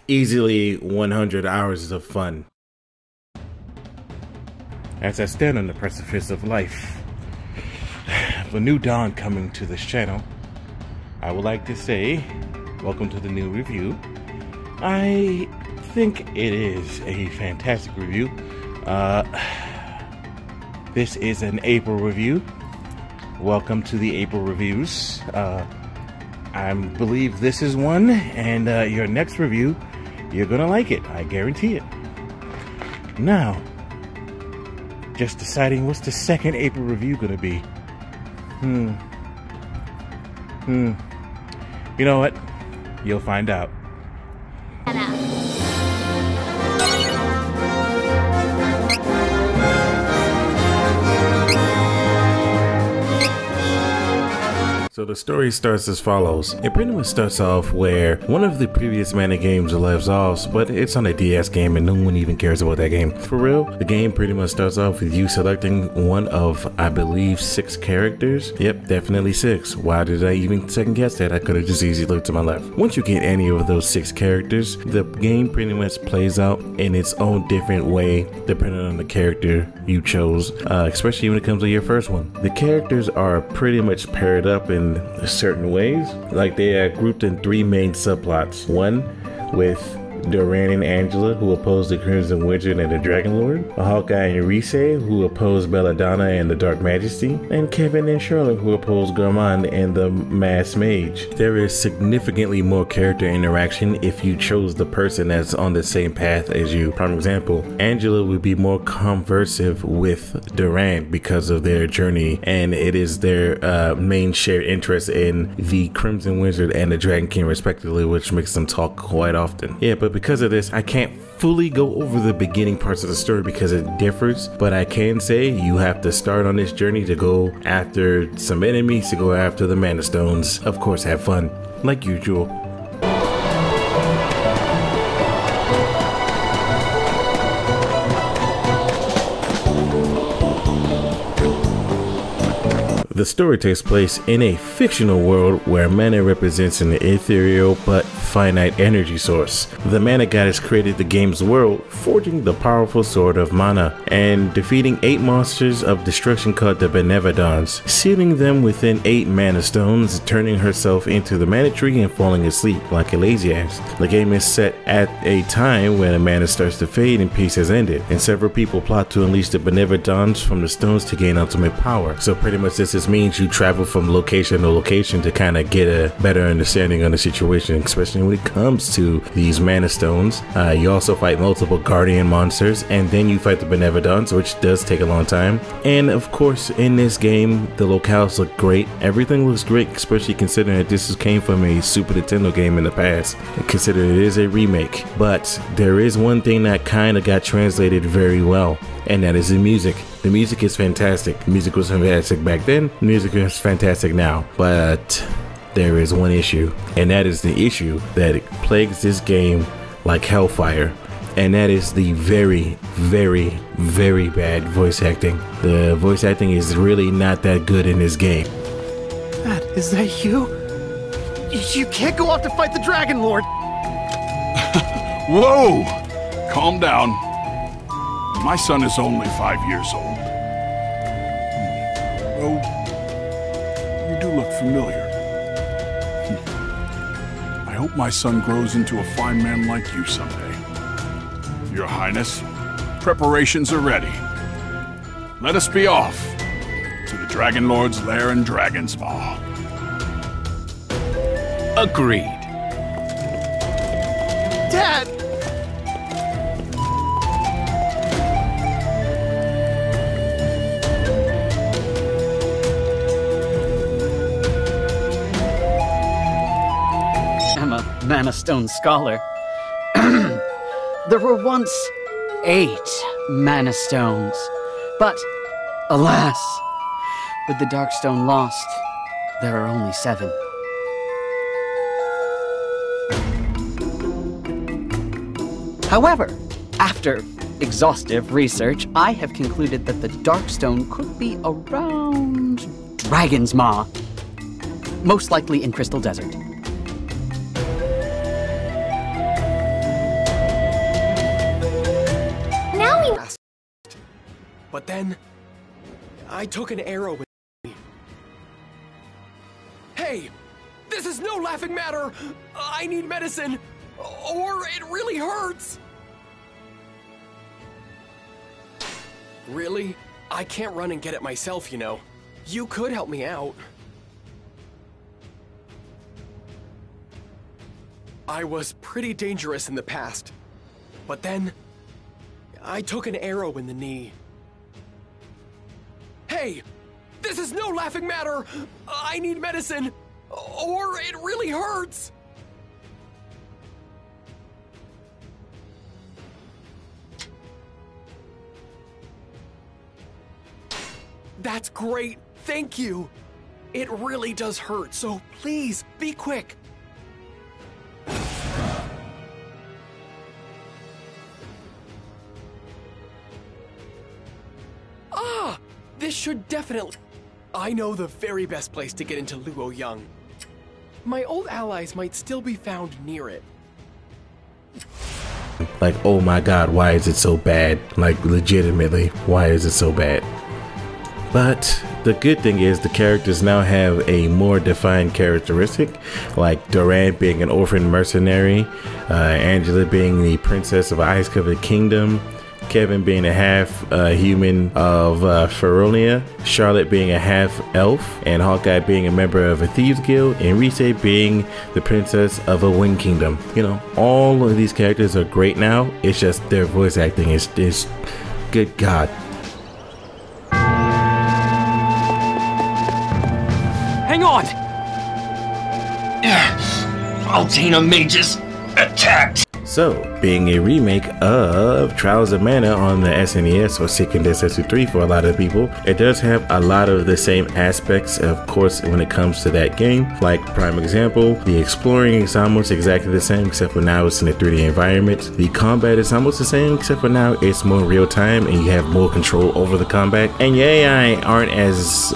easily 100 hours of fun. As I stand on the precipice of life, of a new dawn coming to this channel, I would like to say, welcome to the new review. I think it is a fantastic review. This is an April review. Welcome to the April reviews. I believe this is one, and your next review, you're gonna like it. I guarantee it. Now, just deciding what's the second April review gonna be. You know what? You'll find out. So the story starts as follows. It pretty much starts off where one of the previous Mana games lives off, but it's on a DS game and no one even cares about that game. For real, the game pretty much starts off with you selecting one of, I believe, 6 characters. Yep, definitely 6. Why did I even second guess that? I could have just easily looked to my left. Once you get any of those 6 characters, the game pretty much plays out in its own different way depending on the character you chose, especially when it comes to your first one. The characters are pretty much paired up in certain ways, like they are grouped in 3 main subplots. One with Duran and Angela, who oppose the Crimson Wizard and the Dragon Lord, Hawkeye and Rise, who oppose Belladonna and the Dark Majesty, and Kevin and Charlotte, who oppose Garmond and the Mass Mage. There is significantly more character interaction if you chose the person that's on the same path as you. For example, Angela would be more conversive with Duran because of their journey, and it is their main shared interest in the Crimson Wizard and the Dragon King respectively, which makes them talk quite often. Yeah, but because of this, I can't fully go over the beginning parts of the story because it differs, but I can say you have to start on this journey to go after some enemies, to go after the Mana Stones. Of course, have fun, like usual. The story takes place in a fictional world where mana represents an ethereal but finite energy source. The mana goddess created the game's world, forging the powerful sword of mana and defeating 8 monsters of destruction called the Benevodons, sealing them within 8 mana stones, turning herself into the mana tree and falling asleep like a lazy ass. The game is set at a time when the mana starts to fade and peace has ended, and several people plot to unleash the Benevodons from the stones to gain ultimate power. So pretty much this means you travel from location to location to kind of get a better understanding of the situation, especially when it comes to these Mana Stones. You also fight multiple Guardian monsters, and then you fight the Benevodons, which does take a long time. And of course, in this game, the locales look great. Everything looks great, especially considering that this came from a Super Nintendo game in the past. Consider it is a remake, but there is one thing that kind of got translated very well, and that is the music. The music is fantastic. The music was fantastic back then. The music is fantastic now. But there is one issue, and that is the issue that plagues this game like hellfire. And that is the very, very, very bad voice acting. The voice acting is really not that good in this game. Dad, is that you? You can't go off to fight the Dragon Lord! Whoa! Calm down. My son is only 5 years old. Well, you do look familiar. I hope my son grows into a fine man like you someday. Your Highness, preparations are ready. Let us be off to the Dragon Lord's lair in Dragonsmaw. Agreed. Dad! I'm a Mana Stone scholar. There were once 8 Mana Stones, but alas, with the Darkstone lost, there are only 7. However, after exhaustive research, I have concluded that the Darkstone could be around Dragonsmaw, most likely in Crystal Desert. But then, I took an arrow with me. Hey! This is no laughing matter! I need medicine! Or it really hurts! Really? I can't run and get it myself, you know. You could help me out. I was pretty dangerous in the past. But then, I took an arrow in the knee. Hey! This is no laughing matter! I need medicine! Or it really hurts! That's great! Thank you! It really does hurt, so please, be quick! Ah! This should definitely... I know the very best place to get into Luo Young. My old allies might still be found near it. Like, oh my god, why is it so bad? Like, legitimately, why is it so bad? But the good thing is the characters now have a more defined characteristic, like Durant being an orphan mercenary, Angela being the princess of an ice-covered kingdom, Kevin being a half-human of Feronia, Charlotte being a half-elf, and Hawkeye being a member of a thieves guild, and Rise being the princess of a wind kingdom. You know, all of these characters are great now. It's just their voice acting is good god. Hang on! Altina mages attacked! So, being a remake of Trials of Mana on the SNES or Seiken Densetsu 3 for a lot of people, it does have a lot of the same aspects, of course, when it comes to that game. Like, prime example, the exploring is almost exactly the same, except for now it's in a 3D environment. The combat is almost the same, except for now it's more real time and you have more control over the combat. And your AI aren't as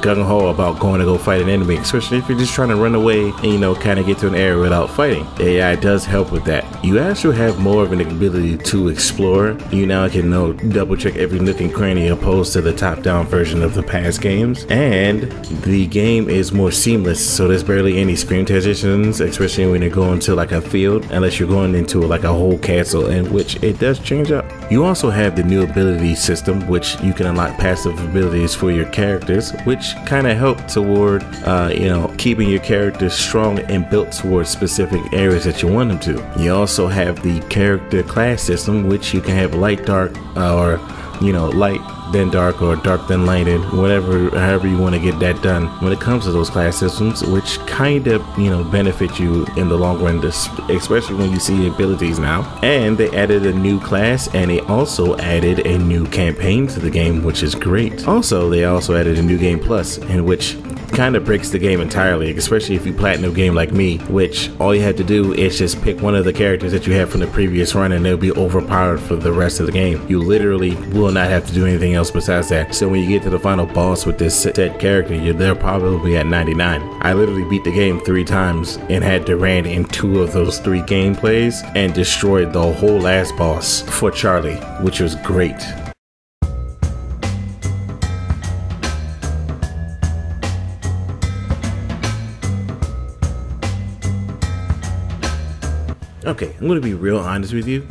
gung-ho about going to go fight an enemy, especially if you're just trying to run away and, you know, kind of get to an area without fighting. The AI does help with that. You actually have more of an ability to explore. You now can double check every nook and cranny opposed to the top-down version of the past games. And the game is more seamless, so there's barely any screen transitions, especially when you're going to like a field, unless you're going into like a whole castle, in which it does change up. You also have the new ability system, which you can unlock passive abilities for your characters, which kind of help toward keeping your characters strong and built towards specific areas that you want them to. You also have the character class system, which you can have light, dark, or light then dark or dark then light, and however you want to get that done when it comes to those class systems, which kind of benefit you in the long run, especially when you see abilities now. And they added a new class, and they also added a new campaign to the game, which is great. Also, they also added a new game plus, in which kind of breaks the game entirely, especially if you platinum game like me, which all you have to do is just pick one of the characters that you have from the previous run and they'll be overpowered for the rest of the game. You literally will not have to do anything else besides that. So when you get to the final boss with this set character, they're probably at 99. I literally beat the game 3 times and had Durant in 2 of those 3 gameplays and destroyed the whole last boss for Charlie, which was great. Okay, I'm going to be real honest with you.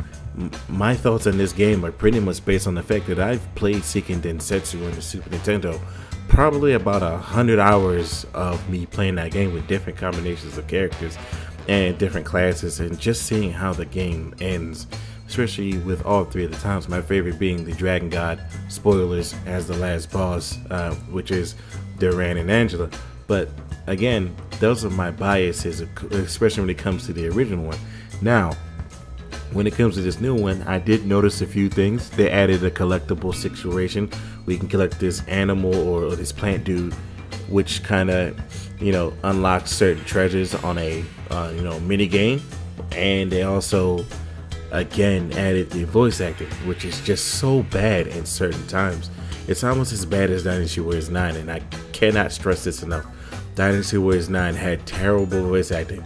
My thoughts on this game are pretty much based on the fact that I've played Seiken Densetsu on the Super Nintendo. Probably about 100 hours of me playing that game with different combinations of characters and different classes, and just seeing how the game ends, especially with all 3 of the times. My favorite being the Dragon God, spoilers, as the last boss, which is Durant and Angela. But again, those are my biases, especially when it comes to the original one. Now, when it comes to this new one, I did notice a few things. They added a collectible situation where you can collect this animal or this plant dude, which kind of, unlocks certain treasures on a, mini game. And they also, again, added the voice acting, which is just so bad in certain times. It's almost as bad as Dynasty Warriors 9, and I cannot stress this enough. Dynasty Warriors 9 had terrible voice acting.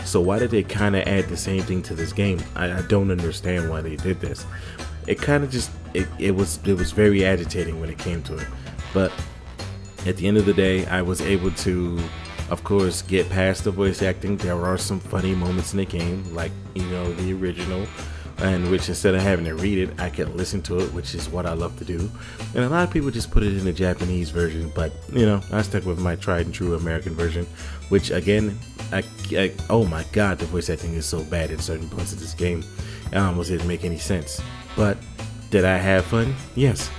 So why did they kind of add the same thing to this game? I don't understand why they did this. it kind of just it was very agitating when it came to it. But at the end of the day, I was able to, of course, get past the voice acting. There are some funny moments in the game, like, you know, the original, and which instead of having to read it, I can listen to it, which is what I love to do. And a lot of people just put it in the Japanese version, but you know, I stuck with my tried and true American version, which again, oh my god, the voice acting is so bad in certain points of this game. I almost didn't make any sense. But did I have fun? Yes.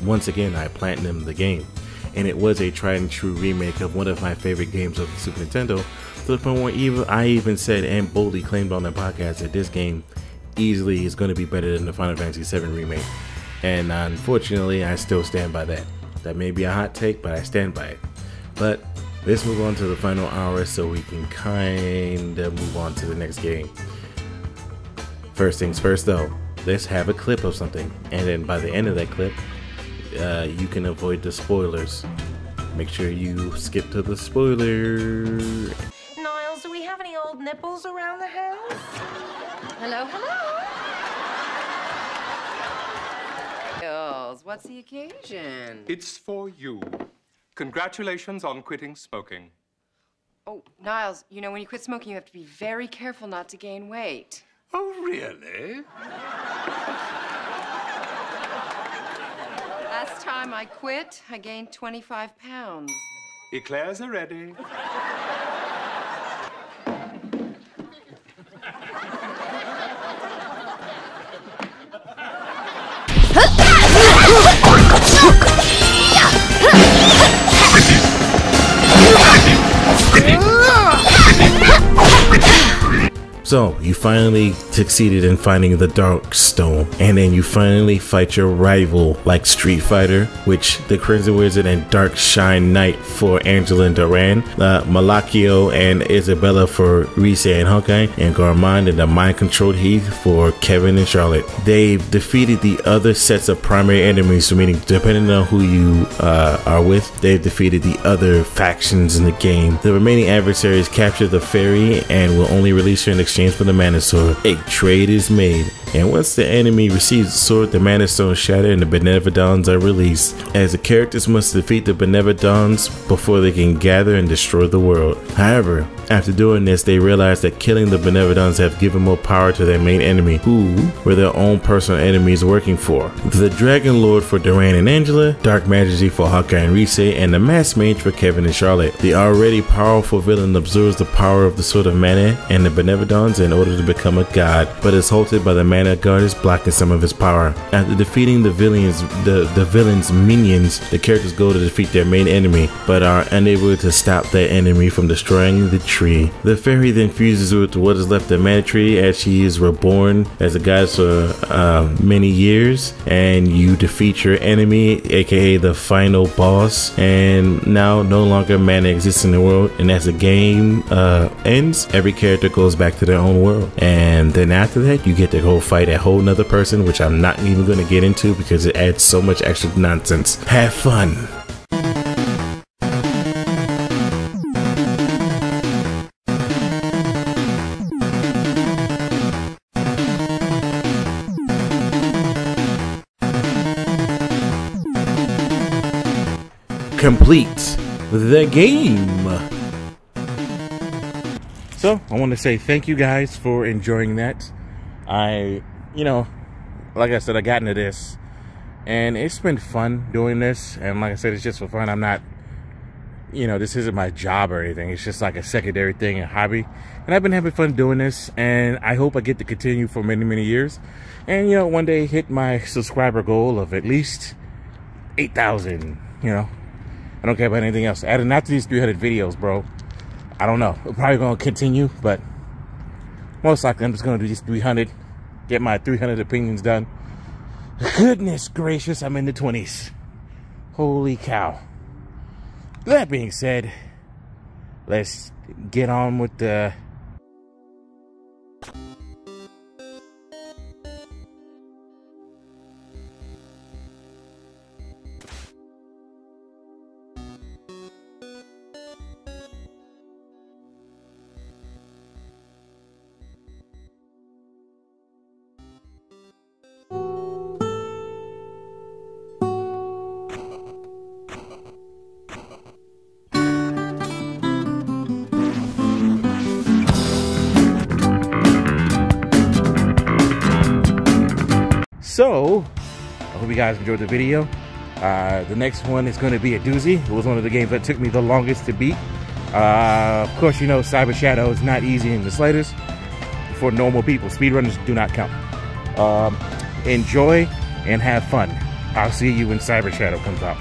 Once again, I platinumed the game, and it was a tried and true remake of one of my favorite games of the Super Nintendo, to the point where I even said and boldly claimed on the podcast that this game easily is going to be better than the Final Fantasy VII remake. And unfortunately, I still stand by that. That may be a hot take, but I stand by it. But let's move on to the final hour so we can kind of move on to the next game. First things first though, let's have a clip of something, and then by the end of that clip, you can avoid the spoilers. Make sure you skip to the spoiler. Niles, do we have any old nipples around the house? Hello, hello. Girls, what's the occasion? It's for you. Congratulations on quitting smoking. Oh, Niles, you know, when you quit smoking, you have to be very careful not to gain weight. Oh, really? Last time I quit, I gained 25 pounds. Eclairs are ready. So, you finally succeeded in finding the Dark Stone, and then you finally fight your rival like Street Fighter, which the Crimson Wizard and Dark Shine Knight for Angela and Duran, Malakio and Isabella for Rise and Hawkeye, and Garmond and the Mind Controlled Heath for Kevin and Charlotte. They've defeated the other sets of primary enemies, so meaning depending on who you are with, they've defeated the other factions in the game. The remaining adversaries capture the fairy and will only release her in exchange for the Mana Sword. A trade is made, and once the enemy receives the sword, the Mana Stone shatter and the Benevodons are released, as the characters must defeat the Benevodons before they can gather and destroy the world. However, after doing this, they realize that killing the Benevodons have given more power to their main enemy, who were their own personal enemies working for the Dragon Lord for Duran and Angela, Dark Majesty for Hawkeye and Rise, and the Masked Mage for Kevin and Charlotte. The already powerful villain absorbs the power of the Sword of Mana and the Benevodons in order to become a god, but is halted by the Mana Goddess blocking some of his power. After defeating the villain's minions, the characters go to defeat their main enemy, but are unable to stop that enemy from destroying the tree. The fairy then fuses with what is left of Mana Tree, as she is reborn as a goddess for many years, and you defeat your enemy, aka the final boss, and now no longer mana exists in the world. And as the game ends, every character goes back to their own world, and then after that you get to go fight a whole nother person, which I'm not even going to get into because it adds so much extra nonsense. Have fun. Complete the game. So I want to say thank you guys for enjoying that. Like I said, I got into this and it's been fun doing this, and like I said, it's just for fun. I'm not, this isn't my job or anything. It's just like a secondary thing, a hobby, and I've been having fun doing this, and I hope I get to continue for many years, and one day hit my subscriber goal of at least 8,000. I don't care about anything else. Adding after these 300 videos, bro, I don't know. We're probably going to continue, but most likely I'm just going to do these 300, get my 300 opinions done. Goodness gracious, I'm in the 20s. Holy cow. That being said, let's get on with the... So, I hope you guys enjoyed the video. The next one is going to be a doozy. It was one of the games that took me the longest to beat. Of course, you know, Cyber Shadow is not easy in the slightest for normal people. Speedrunners do not count. Enjoy and have fun. I'll see you when Cyber Shadow comes out.